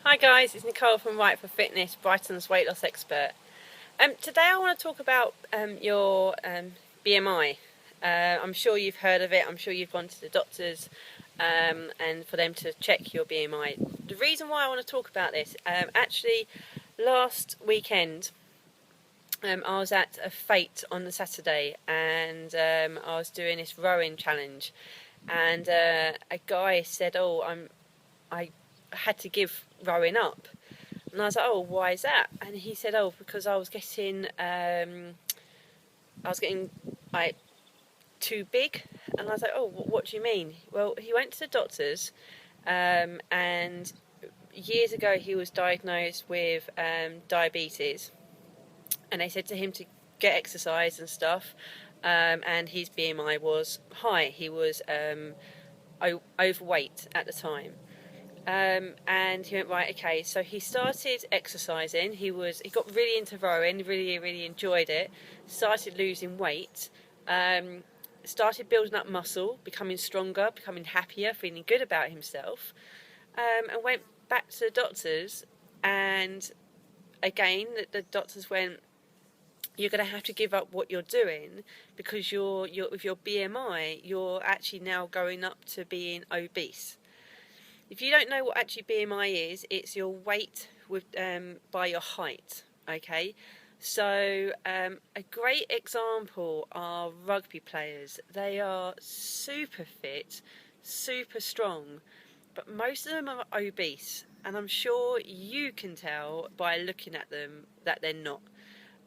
Hi guys, it's Nicole from Right for Fitness, Brighton's weight loss expert. Today I want to talk about your BMI. I'm sure you've heard of it, I'm sure you've gone to the doctors and for them to check your BMI. The reason why I want to talk about this, actually last weekend I was at a fete on the Saturday and I was doing this rowing challenge and a guy said, I had to give rowing up. And I was like, oh, why is that? And he said, oh, because I was getting like too big. And I was like, oh, what do you mean? Well, he went to the doctors, and years ago he was diagnosed with diabetes, and they said to him to get exercise and stuff, and his BMI was high. He was overweight at the time. And he went, right, okay, so he started exercising. He got really into rowing, really enjoyed it, started losing weight, started building up muscle, becoming stronger, becoming happier, feeling good about himself, and went back to the doctors. And again, the doctors went, you're going to have to give up what you're doing because you're with your BMI, you're actually now going up to being obese. If you don't know what actually BMI is, it's your weight by your height, okay? So a great example are rugby players. They are super fit, super strong, but most of them are obese, and I'm sure you can tell by looking at them that they're not.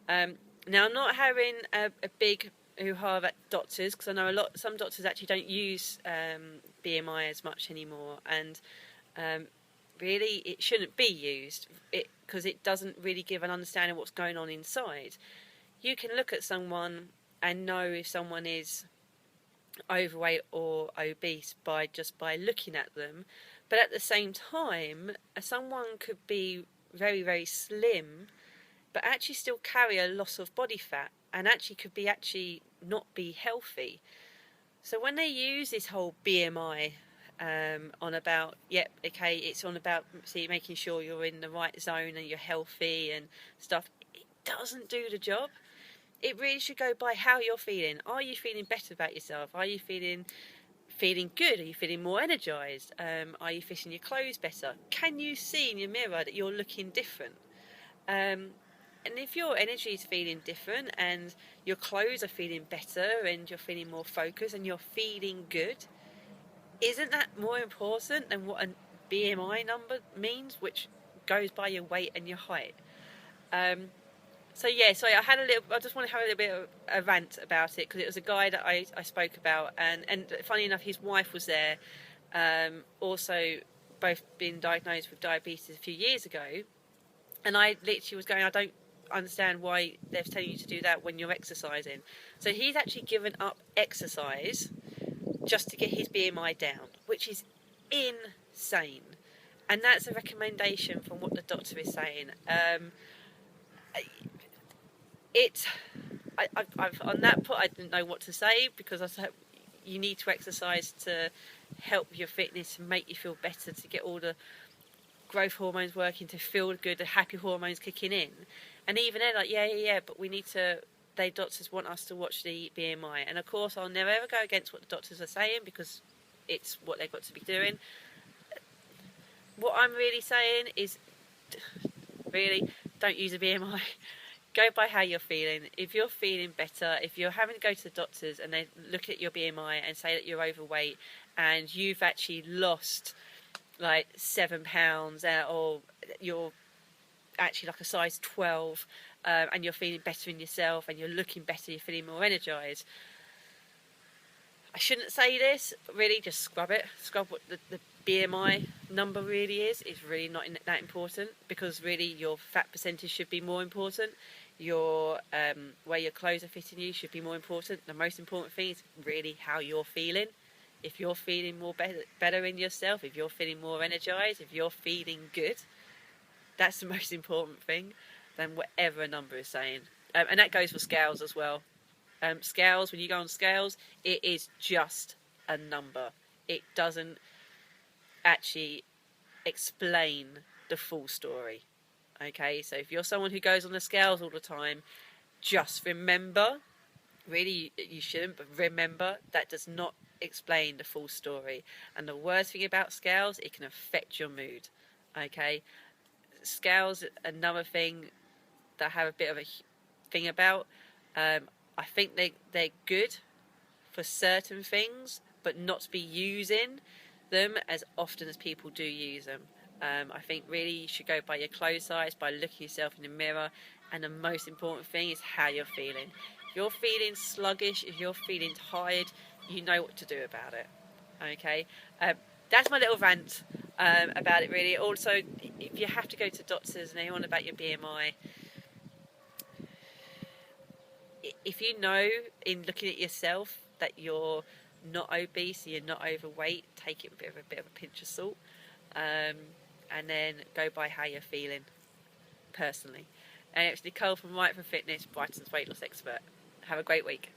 Now, I'm not having a big hoo-ha at doctors, because I know some doctors actually don't use BMI as much anymore, and really it shouldn't be used because it doesn't really give an understanding of what's going on inside. You can look at someone and know if someone is overweight or obese by looking at them, but at the same time someone could be very slim but actually still carry a loss of body fat and actually could be not be healthy. So when they use this whole BMI on about, it's on about making sure you're in the right zone and you're healthy and stuff, it doesn't do the job. It really should go by how you're feeling. Are you feeling better about yourself? Are you feeling good? Are you feeling more energized? Are you fitting your clothes better? Can you see in your mirror that you're looking different? And if your energy is feeling different and your clothes are feeling better and you're feeling more focused and you're feeling good, isn't that more important than what a BMI number means, which goes by your weight and your height? So I just want to have a little bit of a rant about it because it was a guy that I spoke about, and funny enough, his wife was there, also both been diagnosed with diabetes a few years ago, and I literally was going, I don't understand why they're telling you to do that when you're exercising. So he's actually given up exercise just to get his BMI down, which is insane. And that's a recommendation from what the doctor is saying. On that point, I didn't know what to say because I said you need to exercise to help your fitness and make you feel better, to get all the growth hormones working, to feel good, the happy hormones kicking in. And even they're like, yeah, but we need to. They doctors want us to watch the BMI, and of course I'll never ever go against what the doctors are saying because it's what they've got to be doing. What I'm really saying is, really, don't use a BMI. Go by how you're feeling. If you're feeling better, if you're having to go to the doctors and they look at your BMI and say that you're overweight and you've actually lost like 7 pounds, or you're actually like a size 12, and you're feeling better in yourself and you're looking better, you're feeling more energized, I shouldn't say this, but really just scrub what the BMI number really is. It's really not that important, because really your fat percentage should be more important. Your where your clothes are fitting you should be more important. The most important thing is really how you're feeling. If you're feeling better in yourself, if you're feeling more energized, if you're feeling good, that's the most important thing than whatever a number is saying. And that goes for scales as well. Scales, when you go on scales, it is just a number. It doesn't actually explain the full story. Okay, so if you're someone who goes on the scales all the time, just remember, really, you shouldn't, but remember that does not explain the full story. And the worst thing about scales, it can affect your mood. Okay, scales, another thing that I have a bit of a thing about. I think they're good for certain things, but not to be using them as often as people do use them. I think really you should go by your clothes size, by looking yourself in the mirror, and the most important thing is how you're feeling. If you're feeling sluggish, if you're feeling tired, you know what to do about it. Okay, that's my little rant about it. Really. Also, if you have to go to doctors and they want about your BMI, if you know in looking at yourself that you're not obese, you're not overweight, take it with a bit of a pinch of salt, and then go by how you're feeling personally. And it's Nicole from Right for Fitness, Brighton's weight loss expert. Have a great week.